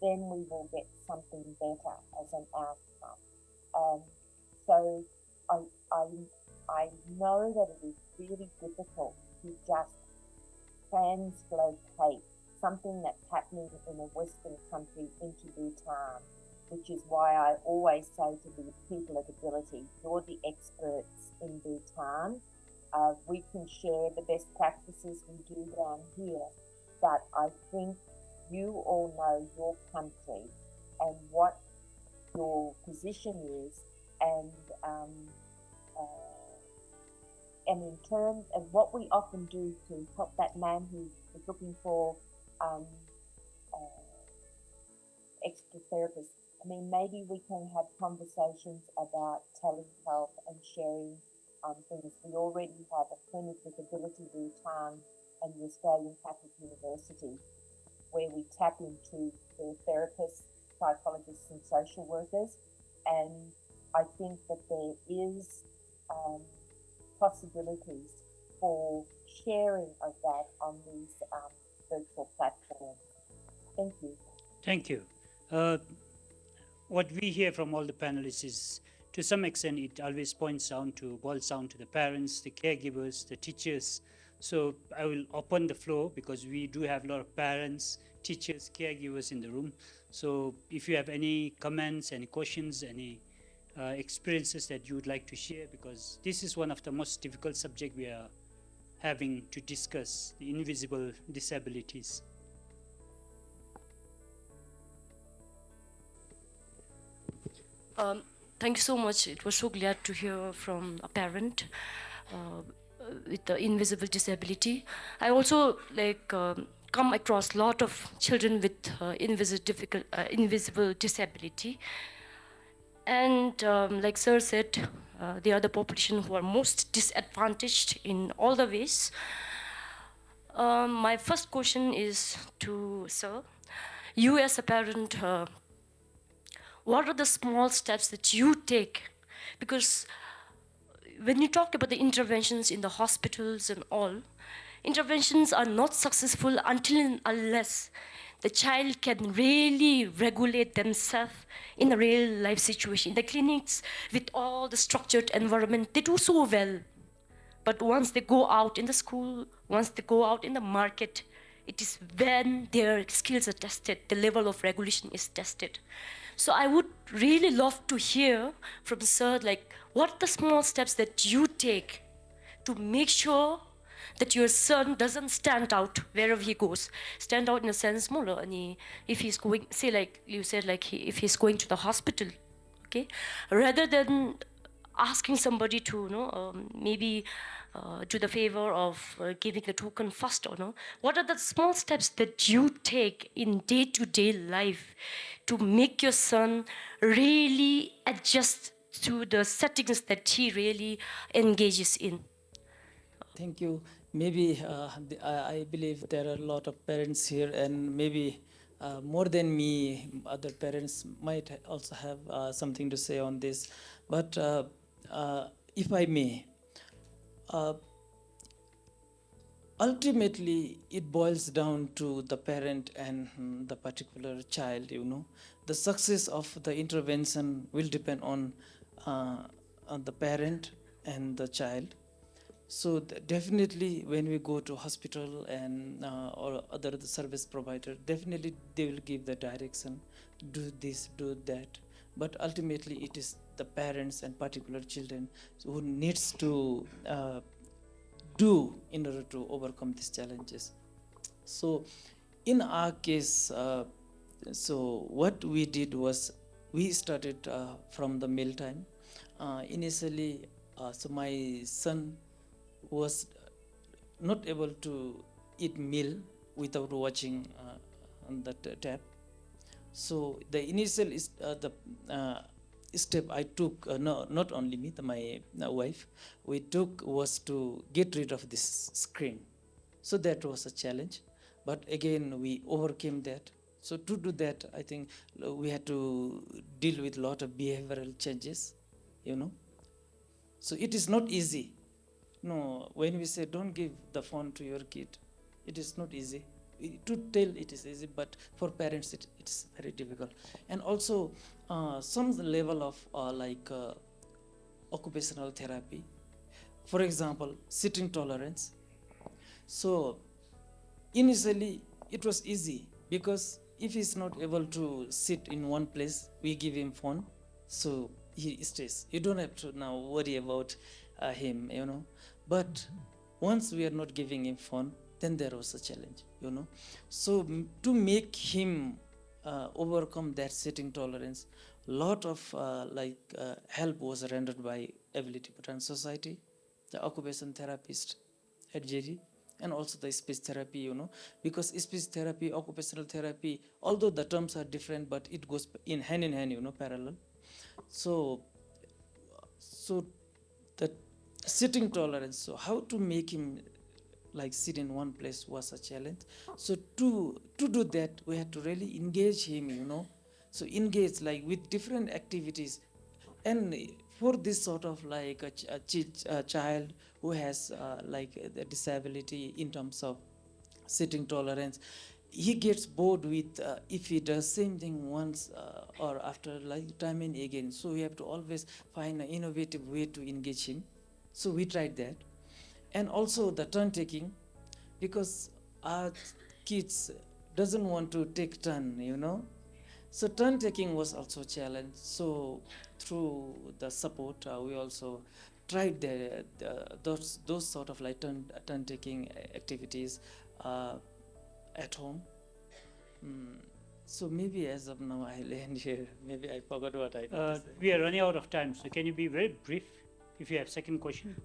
then we will get something better as an outcome. So I know that it is really difficult to just translocate something that's happening in a Western country into Bhutan, which is why I always say to the people of ability, you're the experts in Bhutan. We can share the best practices we do down here, but I think you all know your country and what your position is, and in terms of what we often do to help that man who is looking for extra therapists. I mean, maybe we can have conversations about telehealth and sharing things. We already have a clinic with Ability Bhutan and the Australian Catholic University where we tap into their therapists, psychologists and social workers. And I think that there is possibilities for sharing of that on these virtual platforms. Thank you. Thank you. What we hear from all the panelists is, to some extent, it always boils down to the parents, the caregivers, the teachers. So I will open the floor because we do have a lot of parents, teachers, caregivers in the room. So if you have any comments, any questions, any experiences that you would like to share, because this is one of the most difficult subjects we are having to discuss, the invisible disabilities. Thank you so much. It was so glad to hear from a parent with the invisible disability. I also come across a lot of children with invisible disability. And like Sir said, they are the population who are most disadvantaged in all the ways. My first question is to Sir. You as a parent, what are the small steps that you take? Because when you talk about the interventions in the hospitals and all, interventions are not successful until and unless the child can really regulate themselves in a real life situation. The clinics, with all the structured environment, they do so well. But once they go out in the school, once they go out in the market, it is when their skills are tested, the level of regulation is tested. So I would really love to hear from Sir, like, what are the small steps that you take to make sure that your son doesn't stand out wherever he goes. Stand out in a sense, if he's going, say like you said, if he's going to the hospital, okay, rather than asking somebody to, maybe do the favor of giving the token first or no. What are the small steps that you take in day-to-day life to make your son really adjust to the settings that he really engages in? Thank you. Maybe I believe there are a lot of parents here, and maybe more than me, other parents might also have something to say on this. But if I may, ultimately it boils down to the parent and the particular child. The success of the intervention will depend on the parent and the child. So definitely when we go to hospital and or other service provider, definitely they will give the direction, do this, do that. But ultimately it is the parents and particular children who needs to do in order to overcome these challenges. So in our case, so what we did was we started from the mealtime. Initially, so my son was not able to eat meal without watching on the tab. So the initial step I took, no, not only me, my wife, we took was to get rid of this screen. So that was a challenge, but again we overcame that. So to do that, I think we had to deal with a lot of behavioral changes, you know. So it is not easy. No, when we say don't give the phone to your kid, it is not easy. To tell it is easy, but for parents it's very difficult. And also some level of occupational therapy. For example, sitting tolerance. So initially it was easy because if he's not able to sit in one place, we give him phone, so he stays. You don't have to now worry about him, you know. But once we are not giving him phone, then there was a challenge, you know. So to make him overcome that sitting tolerance, lot of help was rendered by Ability Bhutan Society, the occupation therapist at JD, and also the speech therapy, you know, because speech therapy, occupational therapy, although the terms are different, but it goes in hand, you know, parallel. So the sitting tolerance, so how to make him like sit in one place was a challenge. So to do that, we had to really engage him, you know. So engage like with different activities. And for this sort of like a child who has a disability in terms of sitting tolerance, he gets bored with if he does same thing once or after like time and again. So we have to always find an innovative way to engage him. So we tried that. And also the turn taking, because our kids doesn't want to take turn, you know. So turn taking was also a challenge. So through the support, we also tried those sort of like turn taking activities at home. So maybe as of now I'll end here. Maybe I forgot what I did to say. We are running out of time, so can you be very brief if you have second question?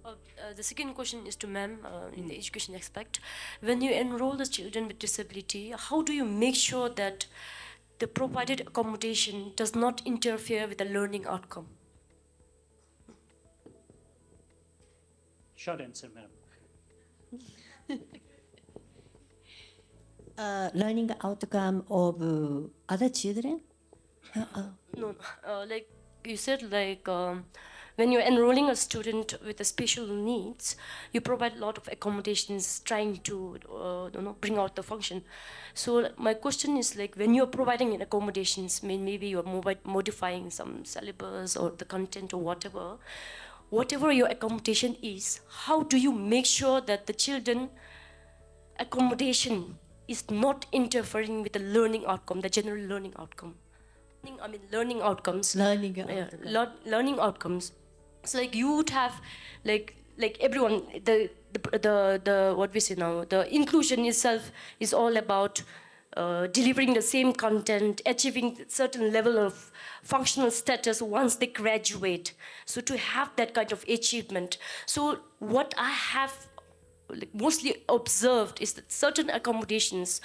The second question is to ma'am in the education aspect. When you enroll the children with disability, how do you make sure that the provided accommodation does not interfere with the learning outcome? Short answer, madam. Learning outcome of other children? No, like you said, like when you're enrolling a student with a special needs, you provide a lot of accommodations trying to bring out the function. So my question is like when you're providing in accommodations, maybe you're modifying some syllabus or the content or whatever your accommodation is, how do you make sure that the children accommodation is not interfering with the learning outcome, the general learning outcome? Learning outcomes. Learning outcomes. So like you would have like everyone, the what we say now, the inclusion itself is all about delivering the same content, achieving certain level of functional status once they graduate. So to have that kind of achievement. So what I have mostly observed is that certain accommodations,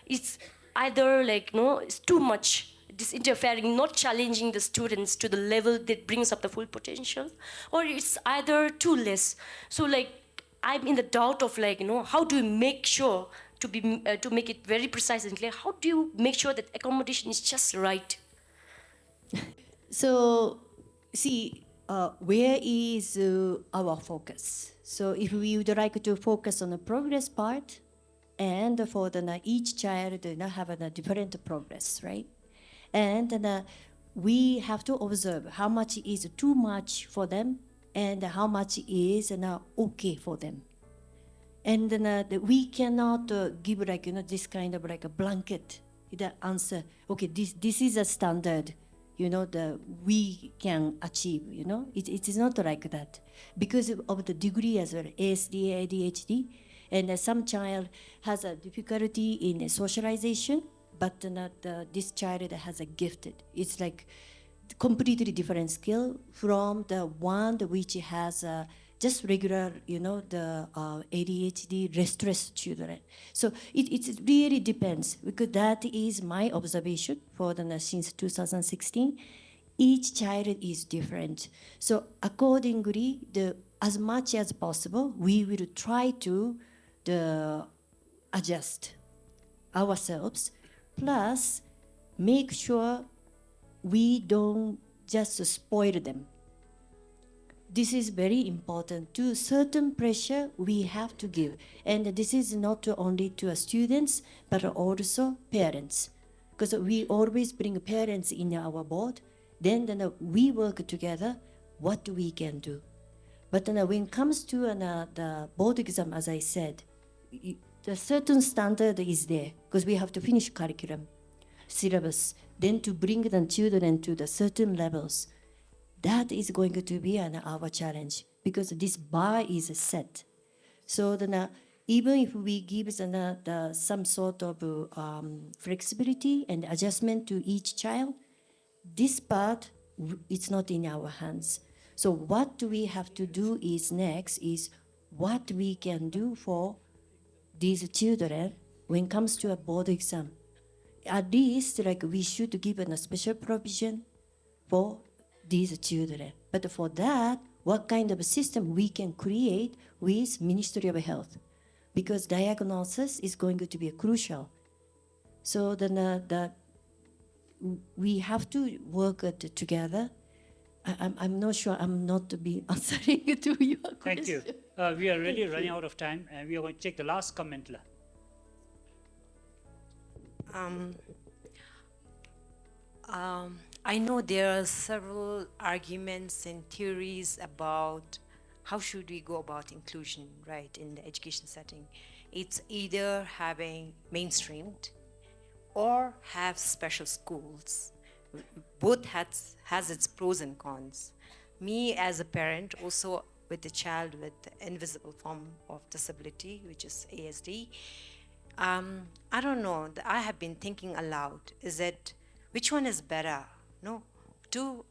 it's either it's too much, this interfering, not challenging the students to the level that brings up the full potential, or it's either too less. So I'm in the doubt of how do you make sure to make it very precise and clear, how do you make sure that accommodation is just right? So, see, where is our focus? So, if we would like to focus on the progress part, and for each child have a different progress, right? And we have to observe how much is too much for them and how much is okay for them. And then we cannot give this kind of a blanket the answer. Okay, this is a standard. we can achieve, it is not like that. Because of the degree as well, ASD, ADHD, and some child has a difficulty in socialization, but not, this child has a gifted. It's like completely different skill from the one which has just regular, the ADHD restless children. So it really depends, because that is my observation for the since 2016. Each child is different. So accordingly, as much as possible, we will try to adjust ourselves, plus make sure we don't just spoil them. This is very important. To certain pressure we have to give, and this is not only to students but also parents, because we always bring parents in our board. Then we work together what we can do. But when it comes to the board exam, as I said, the certain standard is there, because we have to finish curriculum, syllabus, then to bring the children to the certain levels. That is going to be our challenge, because this bar is set. So then, even if we give some sort of flexibility and adjustment to each child, this part, it's not in our hands. So what we have to do is next is what we can do for these children when it comes to a board exam. At least, like, we should give a special provision for these children. But for that, what kind of a system we can create with Ministry of Health, because diagnosis is going to be crucial. So then we have to work together. I'm not sure I'm not to be answering to your question. Thank you. We are really running out of time, and we are going to take the last comment. I know there are several arguments and theories about how should we go about inclusion, right, in the education setting. It's either having mainstreamed or have special schools. Both has its pros and cons. Me as a parent, also with a child with invisible form of disability, which is ASD, I don't know, I have been thinking aloud, is it, which one is better, no, to,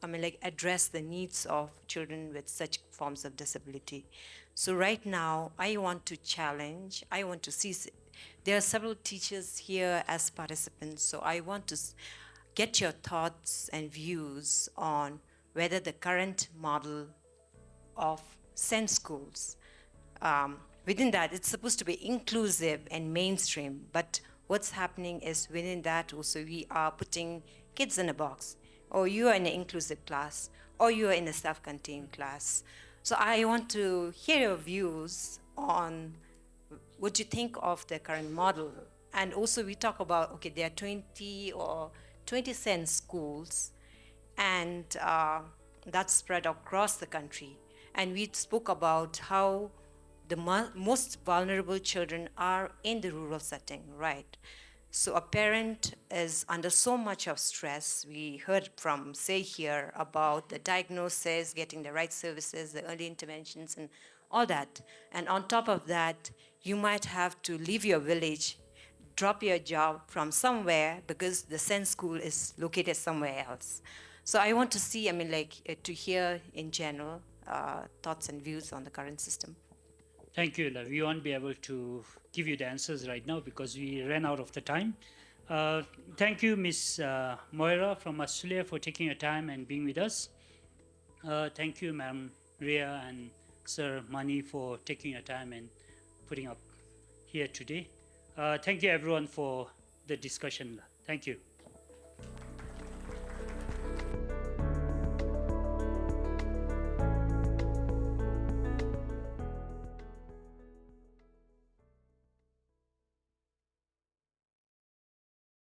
address the needs of children with such forms of disability. So right now, I want to challenge, I want to see, there are several teachers here as participants, so I want to get your thoughts and views on whether the current model of SEND schools, within that, it's supposed to be inclusive and mainstream, but what's happening is within that also we are putting kids in a box, or you are in an inclusive class, or you are in a self-contained class. So I want to hear your views on what you think of the current model. And also we talk about, okay, there are 20 or 20 SEND schools, and that's spread across the country. And we spoke about how the most vulnerable children are in the rural setting, right? So a parent is under so much of stress. We heard from Say here about the diagnosis, getting the right services, the early interventions, and all that. And on top of that, you might have to leave your village, drop your job from somewhere because the SEND school is located somewhere else. So I want to see, to hear in general thoughts and views on the current system. Thank you. We won't be able to give you the answers right now because we ran out of the time. Thank you, Ms. Moira from Australia, for taking your time and being with us. Thank you, Madam Ria and Sir Mani, for taking your time and putting up here today. Thank you, everyone, for the discussion. Thank you.